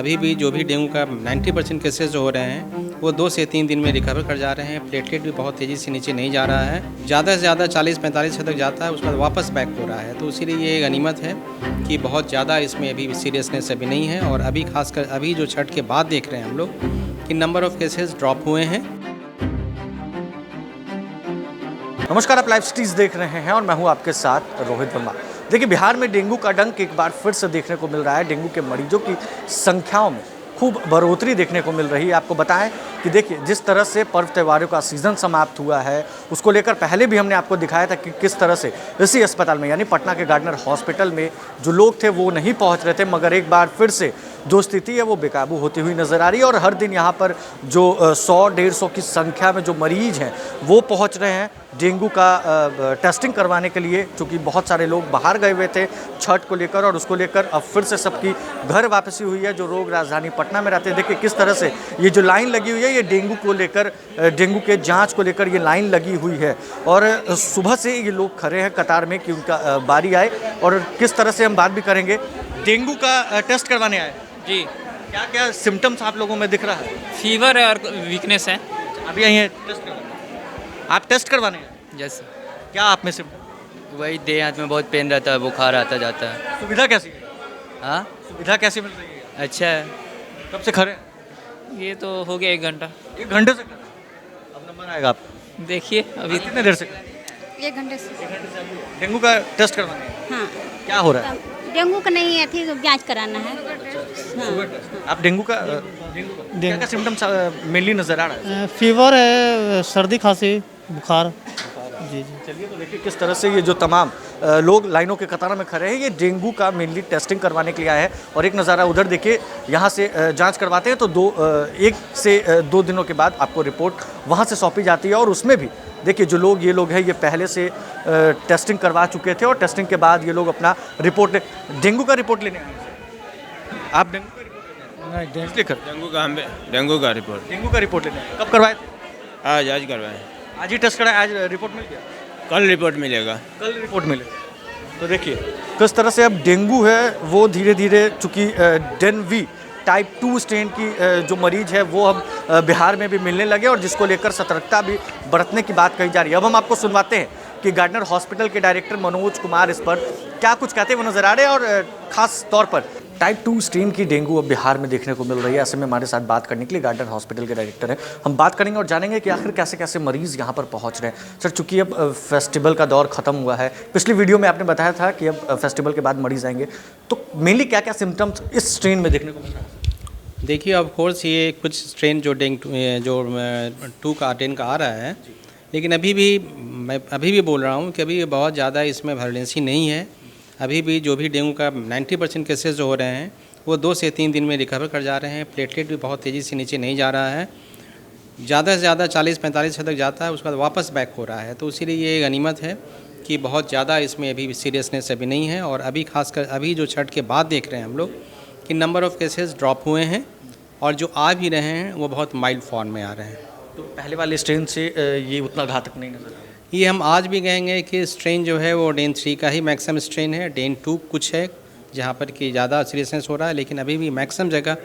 अभी भी जो भी डेंगू का 90% केसेस जो हो रहे हैं वो 2 से 3 दिन में रिकवर कर जा रहे हैं। प्लेटलेट भी बहुत तेज़ी से नीचे नहीं जा रहा है, ज़्यादा से ज़्यादा 40-45 तक जाता है, उसके बाद वापस बैक हो रहा है। तो इसीलिए ये गनीमत है कि बहुत ज़्यादा इसमें अभी सीरियसनेस अभी नहीं है। और अभी खासकर अभी जो छठ के बाद देख रहे हैं हम लोग कि नंबर ऑफ़ केसेस ड्रॉप हुए हैं। नमस्कार, आप लाइव स्टीज देख रहे हैं और मैं हूं आपके साथ रोहित वर्मा। देखिए, बिहार में डेंगू का डंक एक बार फिर से देखने को मिल रहा है। डेंगू के मरीजों की संख्याओं में खूब बढ़ोतरी देखने को मिल रही है। आपको बताएं कि देखिए, जिस तरह से पर्व त्योहारों का सीज़न समाप्त हुआ है उसको लेकर पहले भी हमने आपको दिखाया था कि किस तरह से इसी अस्पताल में यानी पटना के गार्डनर हॉस्पिटल में जो लोग थे वो नहीं पहुंच रहे थे, मगर एक बार फिर से जो स्थिति है वो बेकाबू होती हुई नज़र आ रही है। और हर दिन यहाँ पर जो 100-150 की संख्या में जो मरीज हैं वो पहुँच रहे हैं डेंगू का टेस्टिंग करवाने के लिए, क्योंकि बहुत सारे लोग बाहर गए हुए थे छठ को लेकर और उसको लेकर अब फिर से सबकी घर वापसी हुई है जो लोग राजधानी पटना में रहते हैं। देखिए किस तरह से ये जो लाइन लगी हुई है ये डेंगू को लेकर, डेंगू के जांच को लेकर ये लाइन लगी हुई है। और सुबह से ये लोग खड़े हैं कतार में कि उनका बारी आए। और किस तरह से हम बात भी करेंगे, डेंगू का टेस्ट करवाने आए जी। क्या क्या सिम्टम्स आप लोगों में दिख रहा है? फीवर है और वीकनेस है। अभी आई हैं टेस्ट करवाने, आप टेस्ट करवाने हैं? यस। क्या आप में सिम्टम? वही देह हाथ में बहुत पेन रहता है, बुखार आता जाता है। सुविधा कैसी है? हाँ, सुविधा कैसी मिल रही है? अच्छा है। कब से खड़े हैं? ये तो हो गया 1 घंटा। 1 घंटे से खड़े हैं। अब नंबर आएगा आप देखिए अभी कितने देर से? 1 घंटे से। डेंगू का टेस्ट करवाने हैं? हाँ, क्या हो रहा है? डेंगू का नहीं है, थी जांच कराना है। हाँ। आप डेंगू का क्या क्या सिम्टम्स मेनली नजर आ रहा है? फीवर है, सर्दी खांसी बुखार। जी जी। चलिए, तो देखिए किस तरह से ये जो तमाम लोग लाइनों के कतार में खड़े हैं ये डेंगू का मेनली टेस्टिंग करवाने के लिए आए हैं। और एक नज़ारा उधर देखिए, यहाँ से जांच करवाते हैं तो 1 से 2 दिनों के बाद आपको रिपोर्ट वहाँ से सौंपी जाती है। और उसमें भी देखिए जो लोग ये लोग हैं ये पहले से टेस्टिंग करवा चुके थे और टेस्टिंग के बाद ये लोग अपना रिपोर्ट डेंगू का रिपोर्ट लेने आए हैं। आप डेंगू का रिपोर्ट लेने डेंगू का रिपोर्ट डेंगू का रिपोर्ट लेने आए? कब करवाए थे? आज करवाएं। आज ही टेस्ट कराए, आज रिपोर्ट मिल गया? कल रिपोर्ट मिलेगा। कल रिपोर्ट मिलेगा। तो देखिए किस तरह से अब डेंगू है वो धीरे धीरे, चूँकि डेनवी टाइप 2 स्ट्रेन की जो मरीज है वो अब बिहार में भी मिलने लगे और जिसको लेकर सतर्कता भी बरतने की बात कही जा रही है। अब हम आपको सुनवाते हैं कि गार्डनर हॉस्पिटल के डायरेक्टर मनोज कुमार इस पर क्या कुछ कहते हुए नजर आ रहे हैं। और ख़ास तौर पर टाइप 2 स्ट्रेन की डेंगू अब बिहार में देखने को मिल रही है। ऐसे में हमारे साथ बात करने के लिए गार्डनर हॉस्पिटल के डायरेक्टर हैं, हम बात करेंगे और जानेंगे कि आखिर कैसे कैसे मरीज़ यहाँ पर पहुँच रहे हैं। सर, चूँकि अब फेस्टिवल का दौर ख़त्म हुआ है, पिछली वीडियो में आपने बताया था कि अब फेस्टिवल के बाद मरीज़ आएंगे, तो मेनली क्या क्या सिम्टम्स इस स्ट्रेन में देखने को मिल रहा है? देखिए, ऑफ कोर्स ये कुछ स्ट्रेन जो डेंगू का आ रहा है, लेकिन मैं अभी भी बोल रहा हूँ कि अभी बहुत ज़्यादा इसमें वायलेंसी नहीं है। अभी भी जो भी डेंगू का 90% केसेस जो हो रहे हैं वो 2 से 3 दिन में रिकवर कर जा रहे हैं। प्लेटलेट भी बहुत तेज़ी से नीचे नहीं जा रहा है, ज़्यादा से ज़्यादा 40-45 तक जाता है, उसके बाद वापस बैक हो रहा है। तो इसीलिए ये गनीमत है कि बहुत ज़्यादा इसमें अभी सीरियसनेस अभी नहीं है। और अभी खासकर अभी जो छठ के बाद देख रहे हैं हम लोग कि नंबर ऑफ़ केसेस ड्रॉप हुए हैं और जो आ भी रहे हैं वो बहुत माइल्ड फॉर्म में आ रहे हैं। तो पहले वाले स्ट्रेन से ये उतना घातक नहीं नजर आ रहा है? ये हम आज भी कहेंगे कि स्ट्रेन जो है वो डेन 3 का ही मैक्सिमम स्ट्रेन है। डेन 2 कुछ है जहाँ पर कि ज़्यादा सीरियसनेस हो रहा है, लेकिन अभी भी मैक्सिमम जगह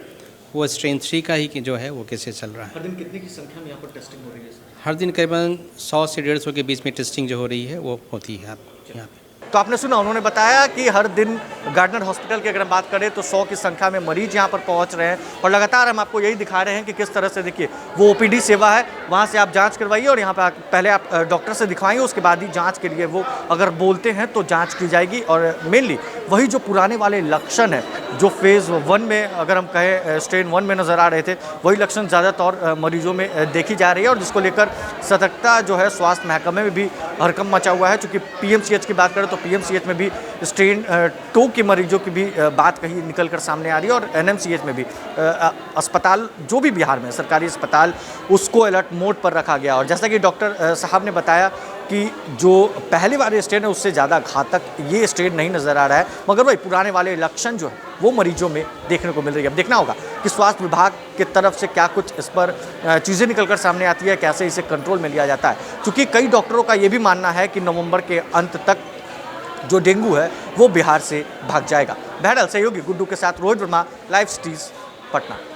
वो स्ट्रेन 3 का ही जो है वो केसेस चल रहा है। हर दिन कितने की संख्या में यहाँ पर टेस्टिंग हो रही है? हर दिन करीबन 100 से 150 के बीच में टेस्टिंग जो हो रही है वो होती है आपको यहाँ पे। तो आपने सुना, उन्होंने बताया कि हर दिन गार्डनर हॉस्पिटल की अगर हम बात करें तो 100 की संख्या में मरीज यहाँ पर पहुँच रहे हैं। और लगातार हम आपको यही दिखा रहे हैं कि किस तरह से, देखिए वो ओपीडी सेवा है, वहाँ से आप जांच करवाइए और यहाँ पर पहले आप डॉक्टर से दिखवाइए, उसके बाद ही जांच के लिए वो अगर बोलते हैं तो जांच की जाएगी। और मेनली वही जो पुराने वाले लक्षण है जो फेज़ 1 में अगर हम कहें स्ट्रेन 1 में नज़र आ रहे थे, वही लक्षण ज़्यादातर मरीजों में देखी जा रही है। और जिसको लेकर सतर्कता जो है स्वास्थ्य महकमे में भी हड़कंप मचा हुआ है। चूँकि पीएमसीएच की बात करें तो पीएमसीएच में भी स्ट्रेन 2 के मरीजों की भी बात कहीं निकल कर सामने आ रही है। और एनएमसीएच में भी अस्पताल जो भी बिहार में सरकारी अस्पताल उसको अलर्ट मोड पर रखा गया। और जैसा कि डॉक्टर साहब ने बताया कि जो पहले वाले स्ट्रेन है उससे ज़्यादा घातक ये स्ट्रेन नहीं नज़र आ रहा है, मगर वही पुराने वाले लक्षण जो है वो मरीजों में देखने को मिल रही है। अब देखना होगा कि स्वास्थ्य विभाग की तरफ से क्या कुछ इस पर चीज़ें निकल कर सामने आती है, कैसे इसे कंट्रोल में लिया जाता है। क्योंकि कई डॉक्टरों का ये भी मानना है कि नवंबर के अंत तक जो डेंगू है वो बिहार से भाग जाएगा। बहरहाल सहयोगी गुड्डू के साथ रोहित वर्मा, लाइव स्टीज, पटना।